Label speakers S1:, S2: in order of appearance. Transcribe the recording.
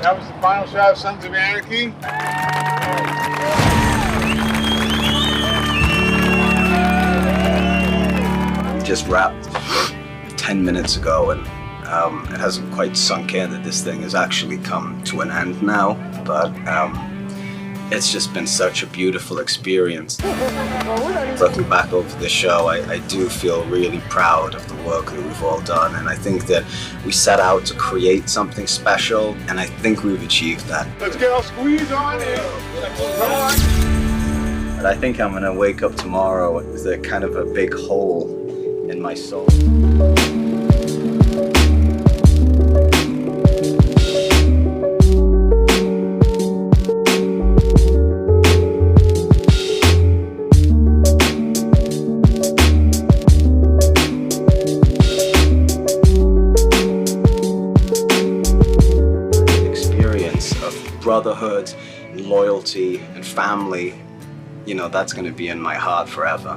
S1: That was the final shot of Sons of Anarchy.
S2: We just wrapped 10 minutes ago, and it hasn't quite sunk in that this thing has actually come to an end now, but it's just been such a beautiful experience. Looking back over the show, I do feel really proud of the work that we've all done, and I think that we set out to create something special, and I think we've achieved that.
S1: Let's get our squeeze on in. Come on.
S2: But I think I'm gonna wake up tomorrow with a kind of a big hole in my soul. Brotherhood, loyalty, and family, you know, that's going to be in my heart forever.